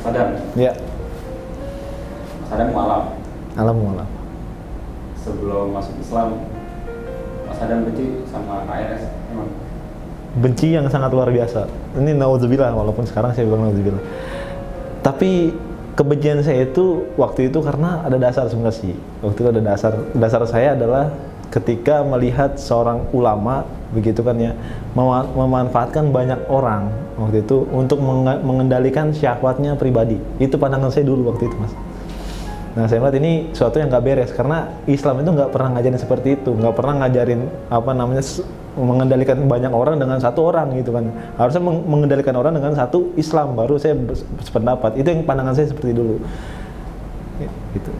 Adam. Ya. Mas Adam mualaf. Alam mualaf. Sebelum masuk Islam, Mas Adam benci sama KRS emang? Benci yang sangat luar biasa. Ini naudzubillah, walaupun sekarang saya bilang naudzubillah. Tapi kebencian saya itu waktu itu karena ada dasar sebenarnya sih. Waktu itu ada dasar saya adalah ketika melihat seorang ulama begitu kan ya, memanfaatkan banyak orang waktu itu untuk mengendalikan syahwatnya pribadi. Itu pandangan saya dulu waktu itu, Mas. Nah, saya melihat ini suatu yang nggak beres karena Islam itu nggak pernah ngajarin seperti itu, nggak pernah ngajarin mengendalikan banyak orang dengan satu orang gitu kan. Harusnya mengendalikan orang dengan satu Islam, baru saya berpendapat. Itu yang pandangan saya seperti dulu. Gitu.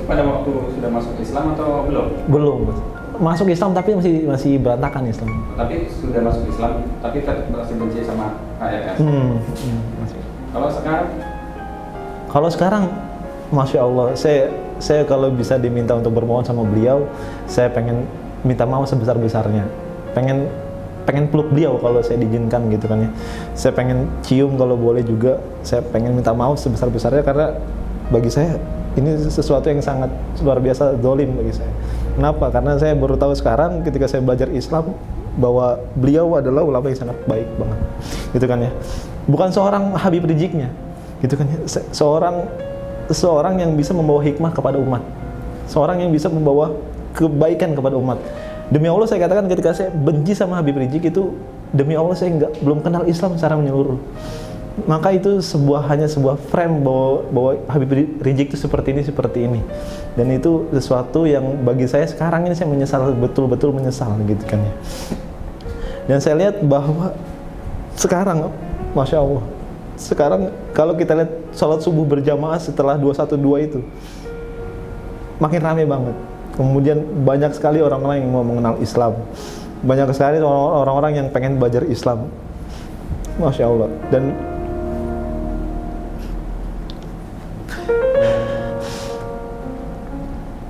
Pada waktu sudah masuk Islam atau belum? Belum, Mas. Masuk Islam tapi masih berantakan Islam. Tapi sudah masuk Islam, tapi tetap masih benci sama KRS. Masih. Kalau sekarang, Masya Allah, saya kalau bisa diminta untuk bermohon sama beliau, saya pengen minta maaf sebesar-besarnya. Pengen peluk beliau kalau saya diizinkan gitu kan ya. Saya pengen cium kalau boleh juga. Saya pengen minta maaf sebesar-besarnya karena bagi saya ini sesuatu yang sangat luar biasa zalim bagi saya. Kenapa? Karena saya baru tahu sekarang ketika saya belajar Islam bahwa beliau adalah ulama yang sangat baik banget. Gitu kan ya. Bukan seorang Habib Rijiknya. Gitu kan ya. Seorang yang bisa membawa hikmah kepada umat. Seorang yang bisa membawa kebaikan kepada umat. Demi Allah saya katakan ketika saya benci sama Habib Rijik itu, demi Allah saya belum kenal Islam secara menyeluruh. Maka itu hanya sebuah frame bahwa Habib Rijik itu seperti ini. Dan itu sesuatu yang bagi saya sekarang ini saya menyesal, betul-betul menyesal gitu kan ya. Dan saya lihat bahwa sekarang, Masya Allah, sekarang kalau kita lihat sholat subuh berjamaah setelah 212 itu makin ramai banget. Kemudian banyak sekali orang-orang yang mau mengenal Islam, banyak sekali orang-orang yang pengen belajar Islam, Masya Allah.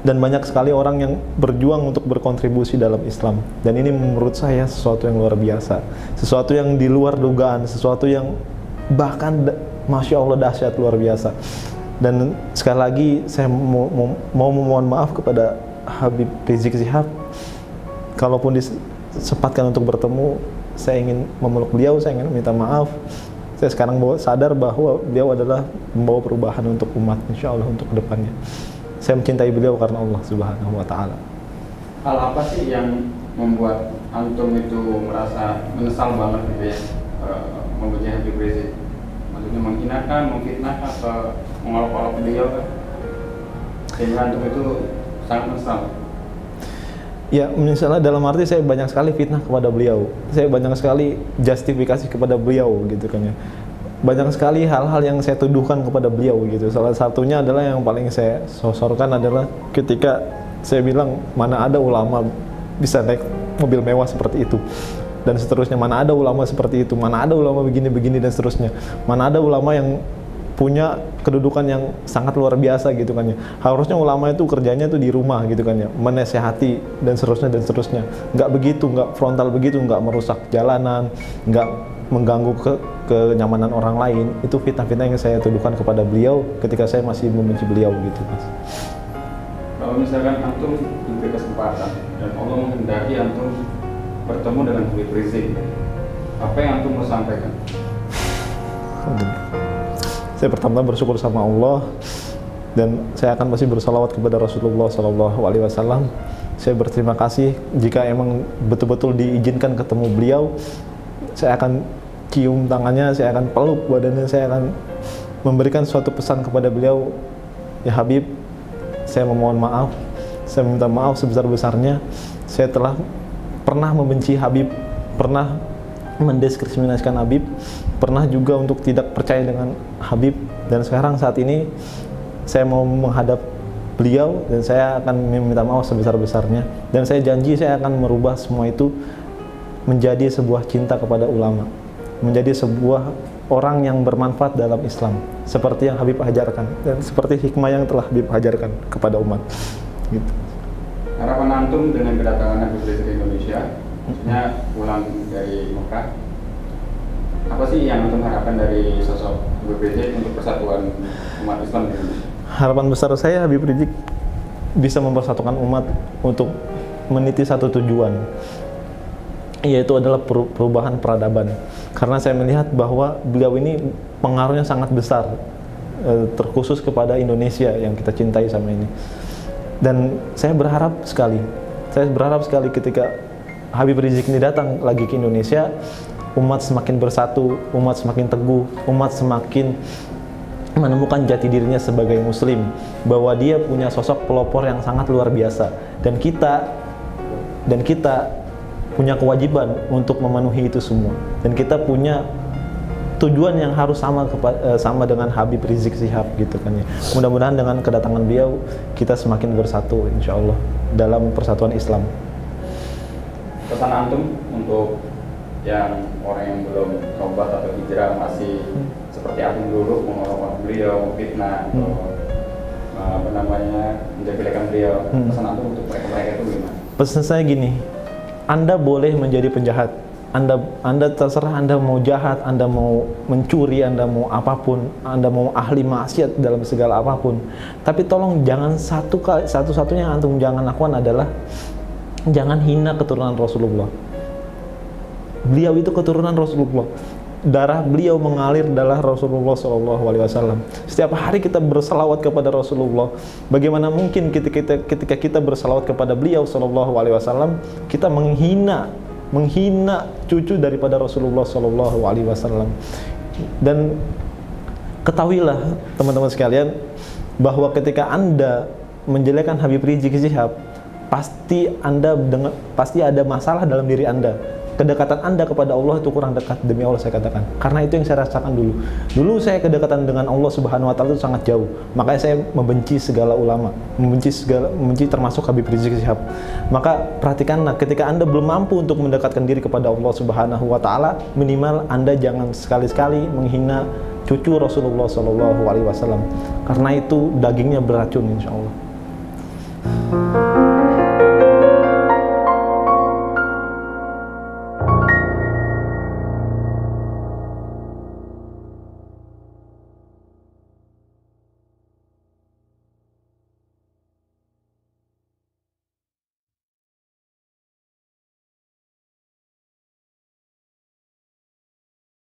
Dan banyak sekali orang yang berjuang untuk berkontribusi dalam Islam. Dan ini menurut saya sesuatu yang luar biasa, sesuatu yang di luar dugaan, sesuatu yang bahkan Masya Allah dahsyat luar biasa. Dan sekali lagi saya mau memohon maaf kepada Habib Rizik Syihab. Kalaupun disempatkan untuk bertemu, saya ingin memeluk beliau, saya ingin minta maaf. Saya sekarang sadar bahwa beliau adalah membawa perubahan untuk umat, insya Allah untuk kedepannya. Saya mencintai beliau karena Allah Subhanahu wa Ta'ala. Hal apa sih yang membuat antum itu merasa menyesal banget gitu ya, membenci Habib Rizik? Maksudnya menghinakan, memfitnah, atau mengolok-olok beliau kan? Sehingga antum itu sangat menyesal. Ya, misalnya dalam arti saya banyak sekali fitnah kepada beliau. Saya banyak sekali justifikasi kepada beliau gitu kan ya. Banyak sekali hal-hal yang saya tuduhkan kepada beliau gitu. Salah satunya adalah yang paling saya sosorkan adalah ketika saya bilang mana ada ulama bisa naik mobil mewah seperti itu dan seterusnya, mana ada ulama seperti itu, mana ada ulama begini-begini dan seterusnya, mana ada ulama yang punya kedudukan yang sangat luar biasa gitu kan ya. Harusnya ulama itu kerjanya tuh di rumah gitu kan ya, menasehati dan seterusnya. Nggak begitu, nggak frontal begitu, nggak merusak jalanan, nggak mengganggu kenyamanan orang lain. Itu fitnah-fitnah yang saya tuduhkan kepada beliau ketika saya masih membenci beliau gitu, Mas. Kalau misalkan antum diberi kesempatan dan Allah menghendaki antum bertemu dengan Habib Rizik, apa yang antum mau sampaikan? Saya pertama bersyukur sama Allah dan saya akan masih bersalawat kepada Rasulullah SAW. Saya berterima kasih jika emang betul-betul diizinkan ketemu beliau. Saya akan cium tangannya, saya akan peluk badannya, saya akan memberikan suatu pesan kepada beliau. Ya Habib, saya memohon maaf, saya minta maaf sebesar-besarnya. Saya telah pernah membenci Habib, pernah mendiskriminasikan Habib, pernah juga untuk tidak percaya dengan Habib. Dan sekarang saat ini saya mau menghadap beliau dan saya akan meminta maaf sebesar-besarnya. Dan saya janji saya akan merubah semua itu menjadi sebuah cinta kepada ulama, menjadi sebuah orang yang bermanfaat dalam Islam, seperti yang Habib ajarkan dan seperti hikmah yang telah Habib ajarkan kepada umat. Gitu. Harapan antum dengan kedatangan Habib Rizik ke Indonesia, maksudnya pulang dari Mekah, Apa sih yang antum harapkan dari sosok Habib Rizik untuk persatuan umat Islam di Indonesia? Harapan besar saya Habib Rizik bisa mempersatukan umat untuk meniti satu tujuan, yaitu adalah perubahan peradaban. Karena saya melihat bahwa beliau ini pengaruhnya sangat besar, terkhusus kepada Indonesia yang kita cintai sama ini. Dan saya berharap sekali ketika Habib Rizik ini datang lagi ke Indonesia, umat semakin bersatu, umat semakin teguh, umat semakin menemukan jati dirinya sebagai muslim, bahwa dia punya sosok pelopor yang sangat luar biasa, dan kita punya kewajiban untuk memenuhi itu semua, dan kita punya tujuan yang harus sama dengan Habib Rizik Syihab gitu kan ya. Mudah-mudahan dengan kedatangan beliau kita semakin bersatu insya Allah dalam persatuan Islam. Pesan antum untuk yang orang yang belum tobat atau hijrah, masih seperti antum dulu, mengolok beliau, fitnah atau menjelek-jelekan beliau, pesan antum untuk mereka itu gimana? Pesan saya gini, Anda boleh menjadi penjahat, Anda terserah, Anda mau jahat, Anda mau mencuri, Anda mau apapun, Anda mau ahli maksiat dalam segala apapun, tapi tolong jangan satu-satunya yang antum jangan lakukan adalah jangan hina keturunan Rasulullah. Beliau itu keturunan Rasulullah, darah beliau mengalir darah Rasulullah SAW. Setiap hari kita bersalawat kepada Rasulullah. Bagaimana mungkin ketika kita bersalawat kepada beliau SAW, kita menghina cucu daripada Rasulullah SAW. Dan ketahuilah teman-teman sekalian, bahwa ketika Anda menjelekkan Habib Rizik Syihab, pasti ada masalah dalam diri Anda. Kedekatan Anda kepada Allah itu kurang dekat, demi Allah saya katakan. Karena itu yang saya rasakan dulu. Dulu saya kedekatan dengan Allah Subhanahu wa taala itu sangat jauh. Makanya saya membenci segala ulama, membenci termasuk Habib Rizik Syihab. Maka perhatikanlah, ketika Anda belum mampu untuk mendekatkan diri kepada Allah Subhanahu wa taala, minimal Anda jangan sekali-sekali menghina cucu Rasulullah SAW. Karena itu dagingnya beracun insyaallah.